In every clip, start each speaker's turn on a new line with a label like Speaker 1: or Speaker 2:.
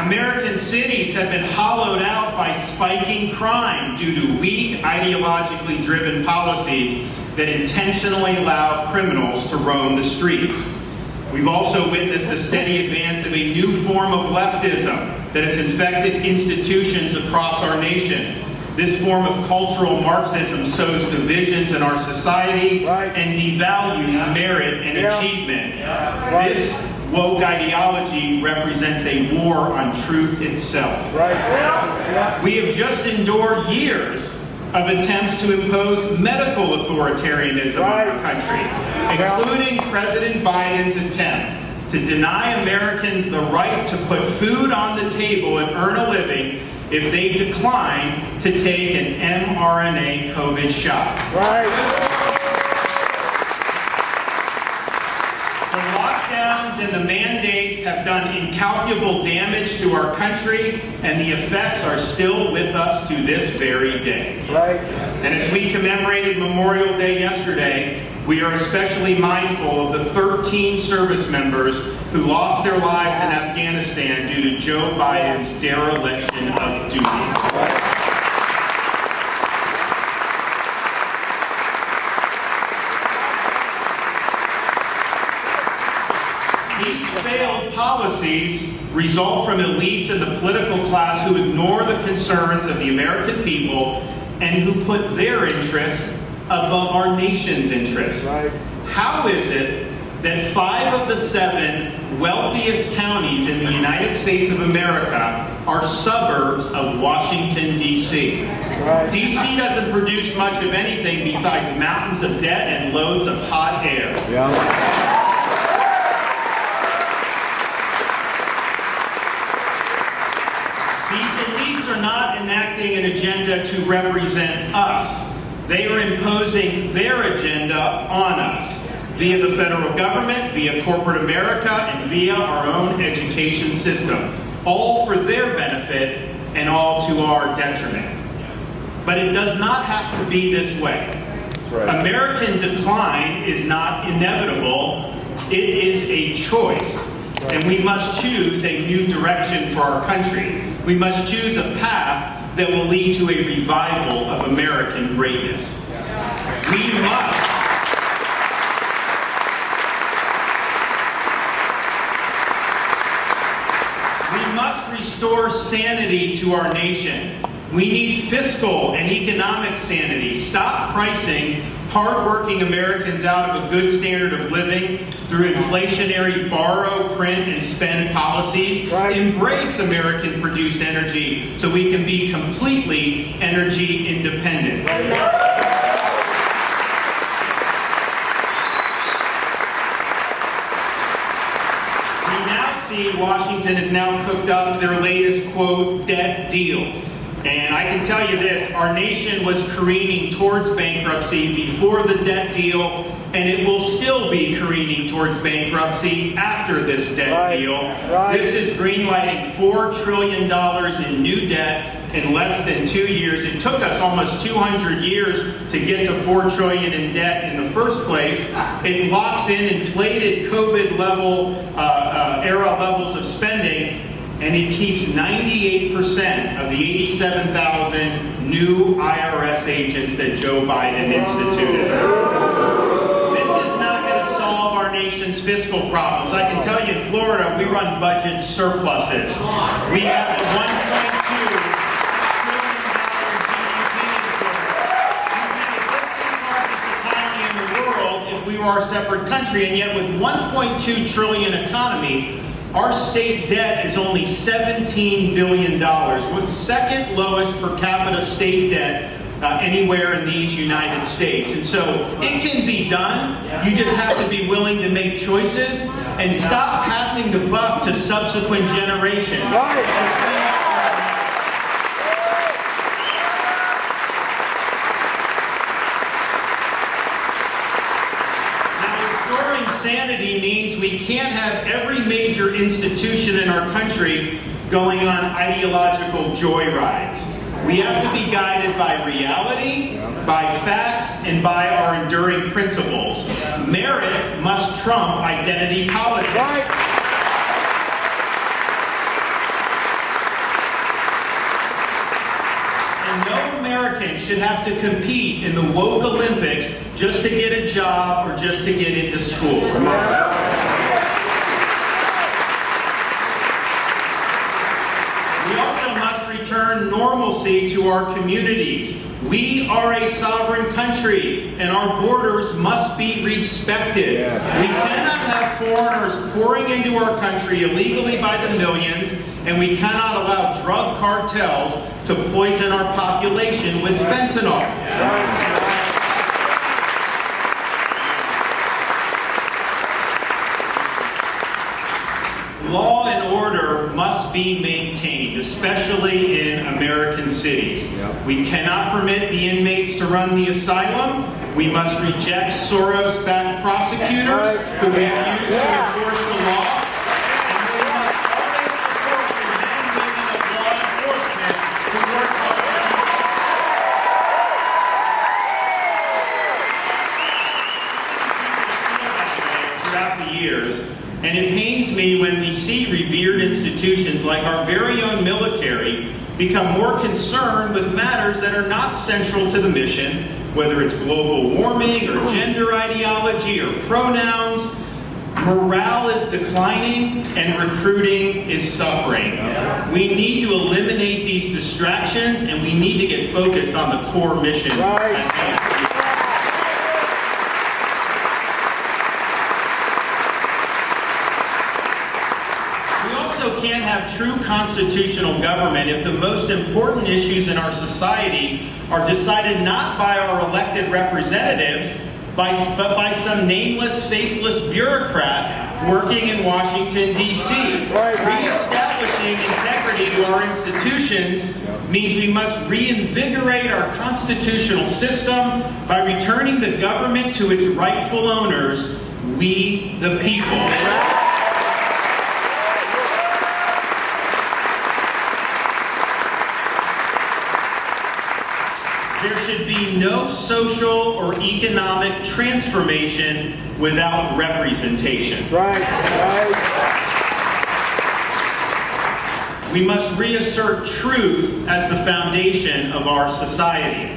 Speaker 1: American cities have been hollowed out by spiking crime due to weak, ideologically driven policies that intentionally allow criminals to roam the streets. We've also witnessed the steady advance of a new form of leftism that has infected institutions across our nation. This form of cultural Marxism sows divisions in our society and devalues merit and achievement. This woke ideology represents a war on truth itself. We have just endured years of attempts to impose medical authoritarianism on our country, including President Biden's attempt to deny Americans the right to put food on the table and earn a living if they decline to take an mRNA COVID shot. The lockdowns and the mandates have done incalculable damage to our country, and the effects are still with us to this very day. And as we commemorated Memorial Day yesterday, we are especially mindful of the 13 service members who lost their lives in Afghanistan due to Joe Biden's dereliction of duty. These failed policies result from elites in the political class who ignore the concerns of the American people and who put their interests above our nation's interests. How is it that 5 of the 7 wealthiest counties in the United States of America are suburbs of Washington, D.C.? D.C. doesn't produce much of anything besides mountains of debt and loads of hot air. These elites are not enacting an agenda to represent us. They are imposing their agenda on us via the federal government, via corporate America, and via our own education system, all for their benefit and all to our detriment. But it does not have to be this way. American decline is not inevitable. It is a choice. And we must choose a new direction for our country. We must choose a path that will lead to a revival of American greatness. We must restore sanity to our nation. We need fiscal and economic sanity. Stop pricing hardworking Americans out of a good standard of living through inflationary borrow, print, and spend policies. Embrace American-produced energy so we can be completely energy independent. We now see Washington has now cooked up their latest, quote, debt deal. And I can tell you this, our nation was careening towards bankruptcy before the debt deal, and it will still be careening towards bankruptcy after this debt deal. This is greenlighting $4 trillion in new debt in less than 2 years. It took us almost 200 years to get to $4 trillion in debt in the first place. It locks in inflated COVID era levels of spending, and it keeps 98% of the 87,000 new IRS agents that Joe Biden instituted. This is not going to solve our nation's fiscal problems. I can tell you in Florida, we run budget surpluses. We have a $1.2 trillion GDP report. We'd be the 15th largest economy in the world if we were our separate country, and yet with $1.2 trillion economy, our state debt is only $17 billion, with second lowest per capita state debt anywhere in these United States. And so it can be done. You just have to be willing to make choices and stop passing the buck to subsequent generations. Sanity means we can't have every major institution in our country going on ideological joyrides. We have to be guided by reality, by facts, and by our enduring principles. Merit must trump identity politics. American should have to compete in the woke Olympics just to get a job or just to get into school. We also must return normalcy to our communities. We are a sovereign country, and our borders must be respected. We cannot have foreigners pouring into our country illegally by the millions, and we cannot allow drug cartels to poison our population with fentanyl. Law and order must be maintained, especially in American cities. We cannot permit the inmates to run the asylum. We must reject Soros-backed prosecutors who refuse to enforce the law. And we must always support the men and women of law enforcement who work throughout the years. And it pains me when we see revered institutions like our very own military become more concerned with matters that are not central to the mission, whether it's global warming or gender ideology or pronouns. Morale is declining and recruiting is suffering. We need to eliminate these distractions and we need to get focused on the core mission. Can't have true constitutional government if the most important issues in our society are decided not by our elected representatives, but by some nameless, faceless bureaucrat working in Washington, D.C. Reestablishing integrity to our institutions means we must reinvigorate our constitutional system by returning the government to its rightful owners, we the people. There should be no social or economic transformation without representation. We must reassert truth as the foundation of our society.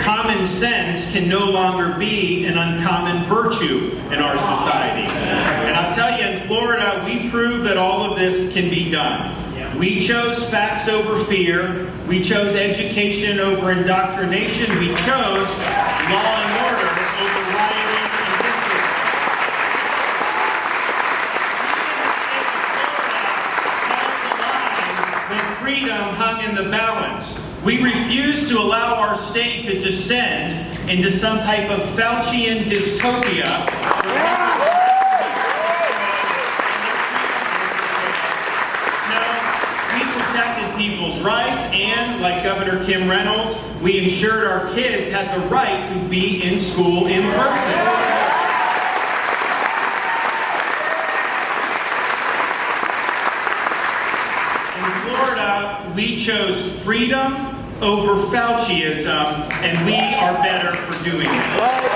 Speaker 1: Common sense can no longer be an uncommon virtue in our society. And I'll tell you, in Florida, we prove that all of this can be done. We chose facts over fear. We chose education over indoctrination. We chose law and order over rioting and disorder. Even the state of Florida held the line when freedom hung in the balance. We refuse to allow our state to descend into some type of Faucian dystopia. People's rights, and like Governor Kim Reynolds, we ensured our kids had the right to be in school in person. In Florida, we chose freedom over Fauciism, and we are better for doing it.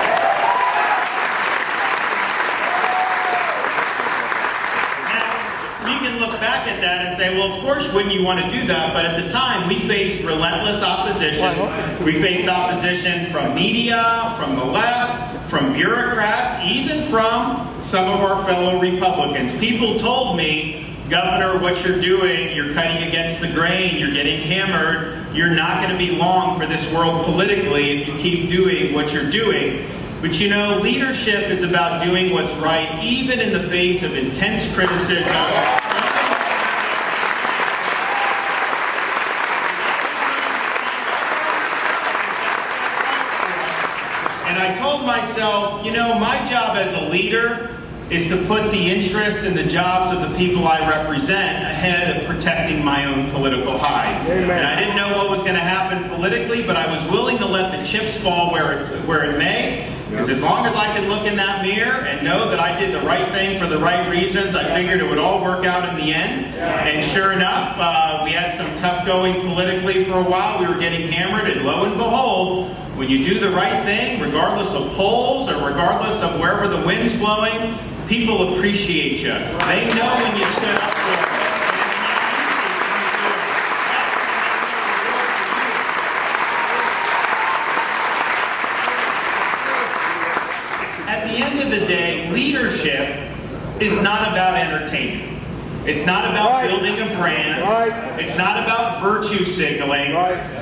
Speaker 1: Look back at that and say, well, of course, wouldn't you want to do that? But at the time, we faced relentless opposition. We faced opposition from media, from the left, from bureaucrats, even from some of our fellow Republicans. People told me, Governor, what you're doing, you're cutting against the grain, you're getting hammered, you're not going to be long for this world politically if you keep doing what you're doing. But you know, leadership is about doing what's right, even in the face of intense criticism. And I told myself, you know, my job as a leader is to put the interests and the jobs of the people I represent ahead of protecting my own political hide. Amen. And I didn't know what was going to happen politically, but I was willing to let the chips fall where it may. Because as long as I can look in that mirror and know that I did the right thing for the right reasons, I figured it would all work out in the end. And sure enough, we had some tough going politically for a while. We were getting hammered, and lo and behold, when you do the right thing, regardless of polls or regardless of wherever the wind's blowing, people appreciate you. They know when you stood up for them. is not about entertainment. It's not about building a brand. It's not about virtue signaling.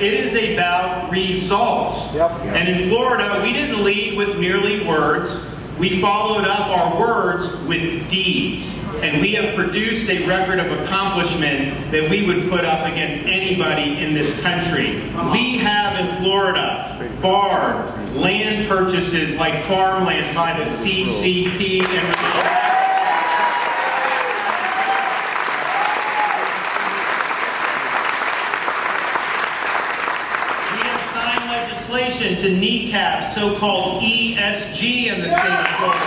Speaker 1: It is about results. And in Florida, we didn't lead with merely words. We followed up our words with deeds. And we have produced a record of accomplishment that we would put up against anybody in this country. We have in Florida barred land purchases like farmland by the CCP and to kneecap so-called ESG in the state of Florida.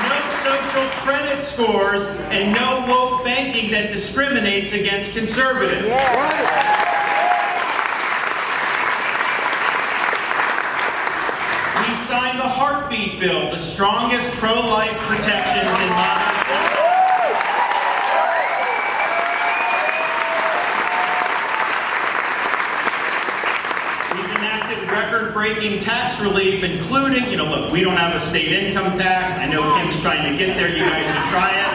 Speaker 1: No social credit scores and no woke banking that discriminates against conservatives. We signed the Heartbeat Bill, the strongest pro-life protections in modern Florida. Record-breaking tax relief, including, look, we don't have a state income tax. I know Kim's trying to get there. You guys should try it.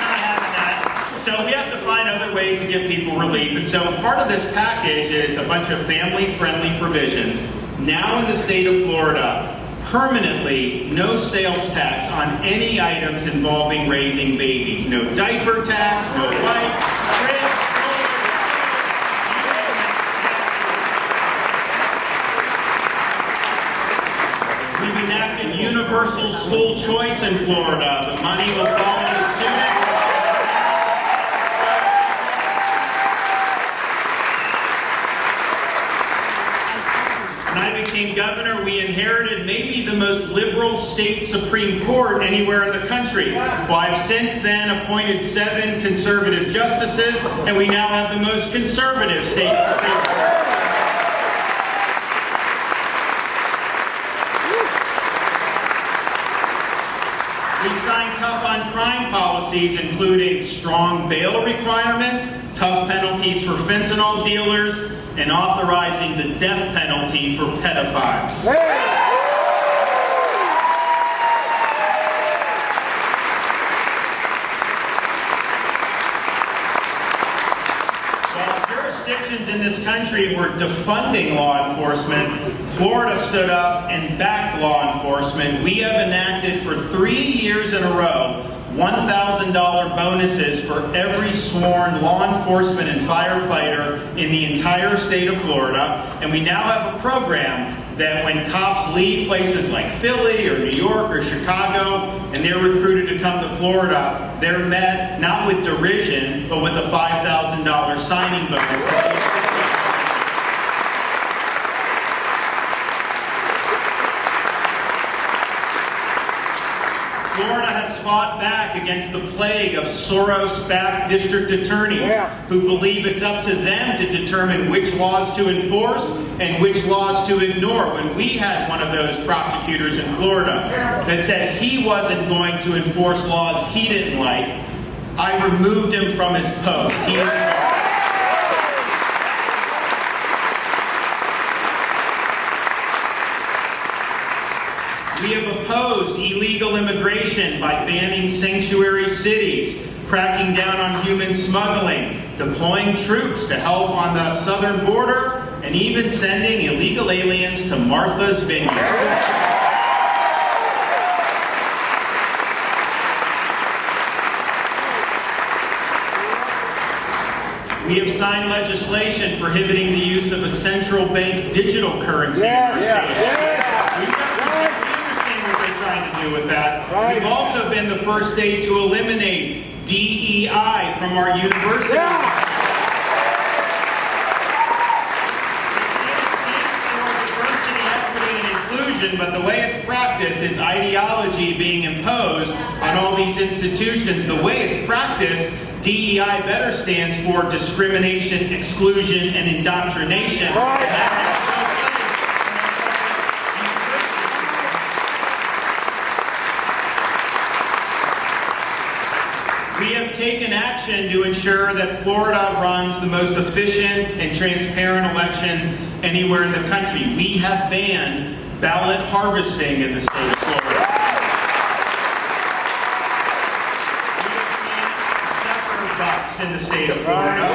Speaker 1: Not having that. So we have to find other ways to give people relief. And so part of this package is a bunch of family-friendly provisions. Now in the state of Florida, permanently no sales tax on any items involving raising babies. No diaper tax, no wipes, cribs, We've enacted universal school choice in Florida. The money will follow the student. When I became governor, we inherited maybe the most liberal state Supreme Court anywhere in the country. Well, I've since then appointed 7 conservative justices, and we now have the most conservative state Supreme Court. We signed tough on crime policies, including strong bail requirements, tough penalties for fentanyl dealers, and authorizing the death penalty for pedophiles. While jurisdictions in this country were defunding law enforcement, Florida stood up and backed law enforcement. We have enacted for 3 years in a row $1,000 bonuses for every sworn law enforcement and firefighter in the entire state of Florida. And we now have a program that when cops leave places like Philly or New York or Chicago and they're recruited to come to Florida, they're met not with derision, but with a $5,000 signing bonus. Florida has fought back against the plague of Soros-backed district attorneys who believe it's up to them to determine which laws to enforce and which laws to ignore. When we had one of those prosecutors in Florida that said he wasn't going to enforce laws he didn't like, I removed him from his post. We have opposed illegal immigration by banning sanctuary cities, cracking down on human smuggling, deploying troops to help on the southern border, and even sending illegal aliens to Martha's Vineyard. We have signed legislation prohibiting the use of a central bank digital currency in our state. Trying to do with that. We've also been the first state to eliminate DEI from our universities. Diversity, equity, and inclusion, but the way it's practiced, it's ideology being imposed on all these institutions. The way it's practiced, DEI better stands for discrimination, exclusion, and indoctrination. We have taken action to ensure that Florida runs the most efficient and transparent elections anywhere in the country. We have banned ballot harvesting in the state of Florida. We have banned separate bucks in the state of Florida.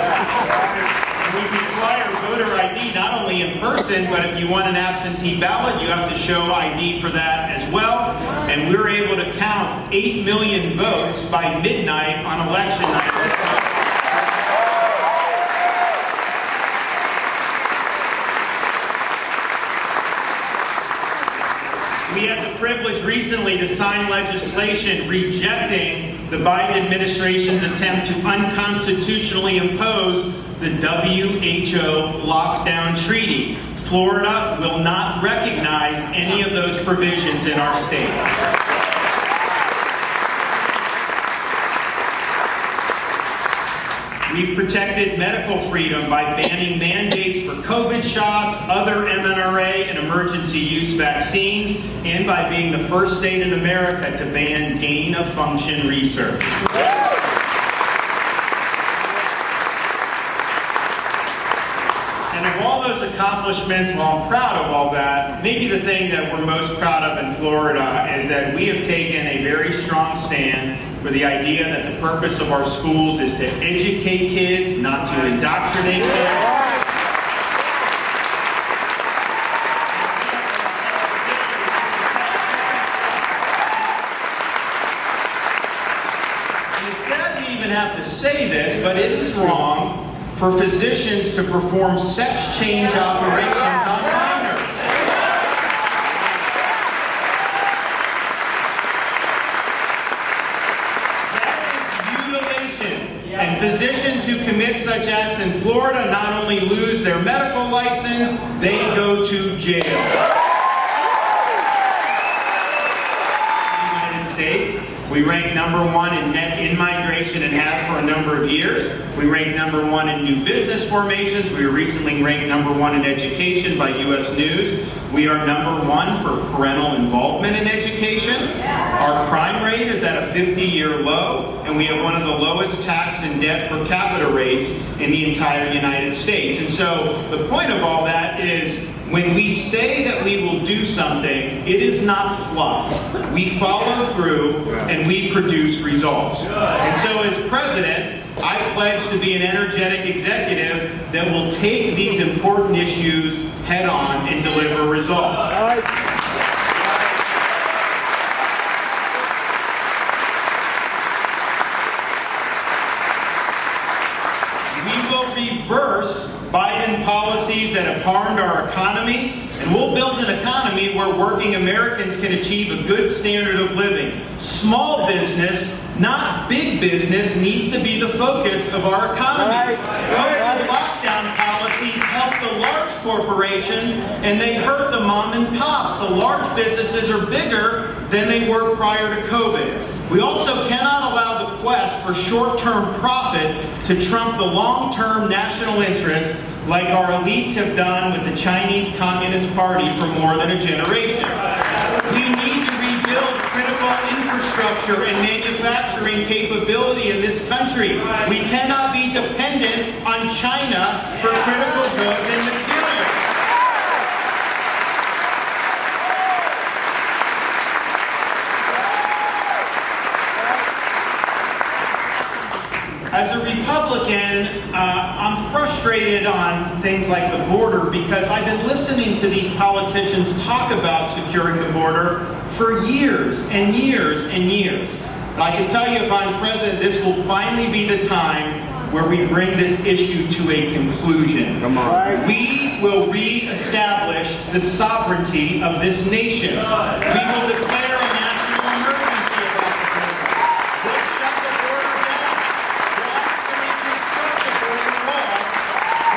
Speaker 1: We require voter ID not only in person, but if you want an absentee ballot, you have to show ID for that as well. And we were able to count 8 million votes by midnight on election night. We had the privilege recently to sign legislation rejecting the Biden administration's attempt to unconstitutionally impose the WHO lockdown treaty. Florida will not recognize any of those provisions in our state. We've protected medical freedom by banning mandates for COVID shots, other mRNA and emergency use vaccines, and by being the first state in America to ban gain-of-function research. And of all those accomplishments, while I'm proud of all that, maybe the thing that we're most proud of in Florida is that we have taken a very strong stand for the idea that the purpose of our schools is to educate kids, not to indoctrinate kids. And it's sad to even have to say this, but it is wrong for physicians to perform sex change operations on minors. And physicians who commit such acts in Florida not only lose their medical license, they go to jail. In the United States, we rank #1 in net in-migration and have for a number of years. We rank #1 in new business formations. We were recently ranked #1 in education by U.S. News. We are #1 for parental involvement in education. Our crime rate is at a 50-year low, and we have one of the lowest tax and debt per capita rates in the entire United States. And so the point of all that is, when we say that we will do something, it is not fluff. We follow through and we produce results. And so as president, I pledge to be an energetic executive that will take these important issues head on and deliver results. We will reverse Biden policies that have harmed our economy, and we'll build an economy where working Americans can achieve a good standard of living. Small business, not big business, needs to be the focus of our economy. COVID lockdown policies help the large corporations, and they hurt the mom and pops. The large businesses are bigger than they were prior to COVID. We also cannot allow the quest for short-term profit to trump the long-term national interests like our elites have done with the Chinese Communist Party for more than a generation. We need to rebuild critical infrastructure and manufacturing capability in this country. We cannot be dependent on China for critical goods and materials. As a Republican, I'm frustrated on things like the border because I've been listening to these politicians talk about securing the border for years and years and years. And I can tell you, if I'm president, this will finally be the time where we bring this issue to a conclusion.
Speaker 2: Come on.
Speaker 1: We will reestablish the sovereignty of this nation. We will declare a national emergency about the border. We'll shut the border down.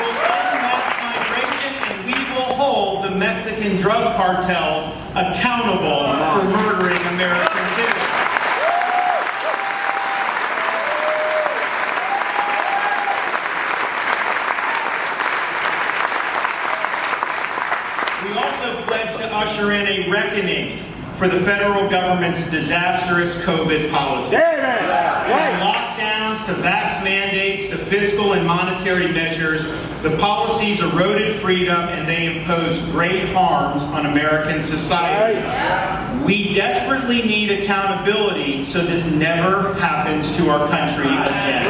Speaker 1: We'll end mass migration, and we will hold the Mexican drug cartels accountable for murdering American citizens. We also pledge to usher in a reckoning for the federal government's disastrous COVID policy. From lockdowns to vax mandates to fiscal and monetary measures, the policies eroded freedom and they imposed great harms on American society. We desperately need accountability so this never happens to our country again.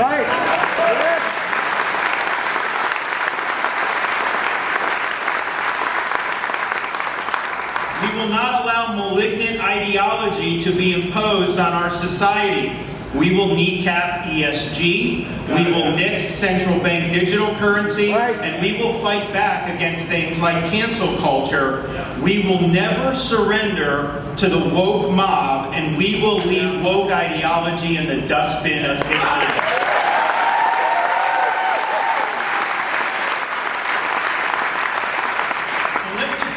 Speaker 1: We will not allow malignant ideology to be imposed on our society. We will kneecap ESG, we will nix central bank digital currency, and we will fight back against things like cancel culture. We will never surrender to the woke mob, and we will leave woke ideology in the dustbin of history.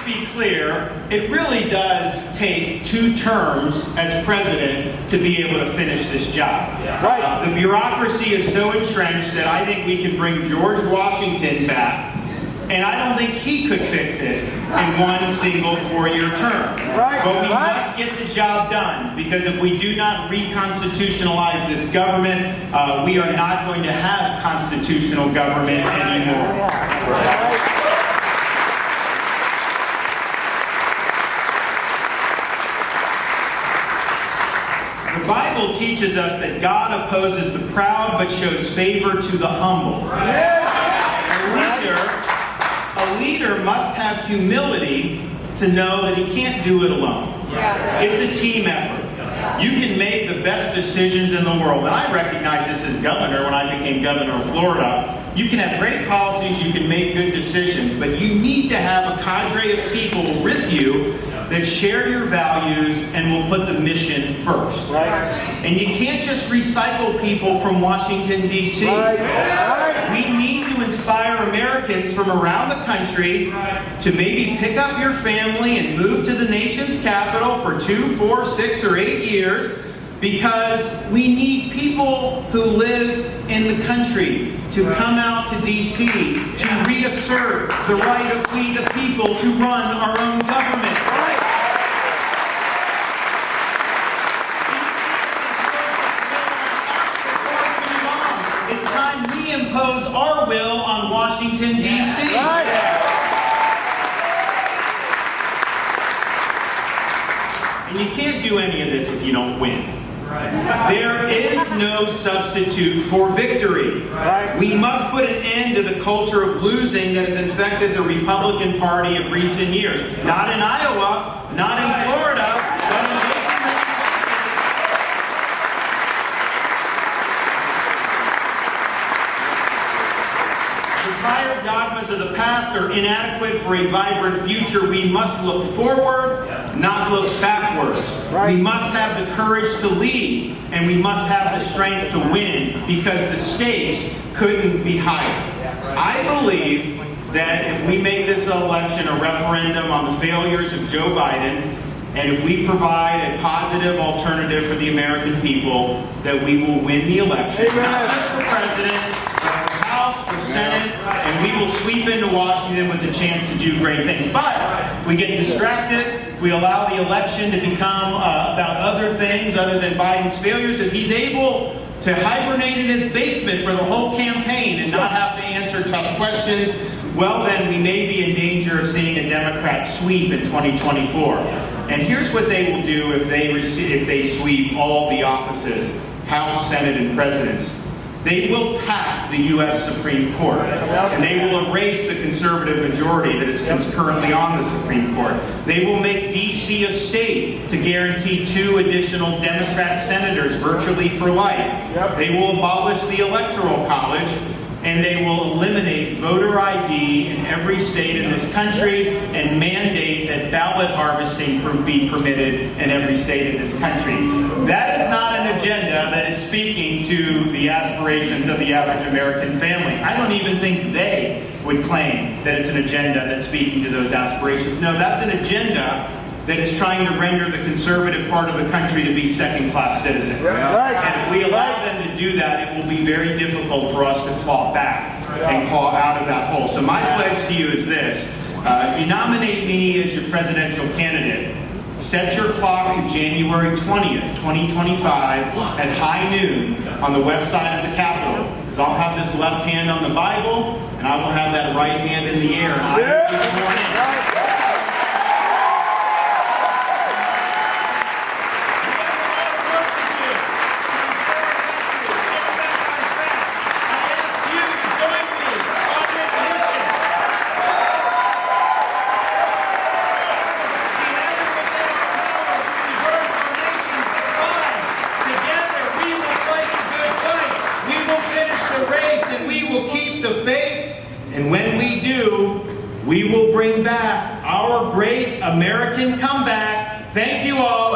Speaker 1: Be clear, it really does take 2 terms as president to be able to finish this job. The bureaucracy is so entrenched that I think we can bring George Washington back, and I don't think he could fix it in one single 4-year term. But we must get the job done, because if we do not reconstitutionalize this government, we are not going to have constitutional government anymore. The Bible teaches us that God opposes the proud but shows favor to the humble. A leader must have humility to know that he can't do it alone. It's a team effort. You can make the best decisions in the world. And I recognize this as governor when I became governor of Florida. You can have great policies, you can make good decisions, but you need to have a cadre of people with you that share your values and will put the mission first. And you can't just recycle people from Washington, D.C. We need to inspire Americans from around the country to maybe pick up your family and move to the nation's capital for 2, 4, 6, or 8 years, because we need people who live in the country to come out to D.C. to reassert the right of we the people to run our own government. It's time we impose our will on Washington, D.C. And you can't do any of this if you don't win. There is no substitute for victory. We must put an end to the culture of losing that has infected the Republican Party of recent years. Not in Iowa, not in Florida, but in the tired dogmas of the past are inadequate for a vibrant future. We must look forward, not look backwards. We must have the courage to lead, and we must have the strength to win, because the stakes couldn't be higher. I believe that if we make this election a referendum on the failures of Joe Biden, and if we provide a positive alternative for the American people, that we will win the election. Not just for president, but for House, for Senate, and we will sweep into Washington with the chance to do great things. But we get distracted. We allow the election to become about other things other than Biden's failures. If he's able to hibernate in his basement for the whole campaign and not have to answer tough questions, well, then we may be in danger of seeing a Democrat sweep in 2024. And here's what they will do if they sweep all the offices, House, Senate, and Presidents. They will pack the U.S. Supreme Court, and they will erase the conservative majority that is currently on the Supreme Court. They will make D.C. a state to guarantee 2 additional Democrat senators virtually for life. They will abolish the Electoral College, and they will eliminate voter ID in every state in this country and mandate that ballot harvesting be permitted in every state in this country. That is not an agenda that is speaking to the aspirations of the average American family. I don't even think they would claim that it's an agenda that's speaking to those aspirations. No, that's an agenda that is trying to render the conservative part of the country to be second-class citizens. And if we allow them to do that, it will be very difficult for us to claw back and claw out of that hole. So my pledge to you is this. If you nominate me as your presidential candidate, set your clock to January 20th, 2025 at high noon on the west side of the Capitol. is I'll have this left hand on the Bible, and I will have that right hand in the air. And I will be sworn in. And when we do, we will bring back our great American comeback. Thank you all.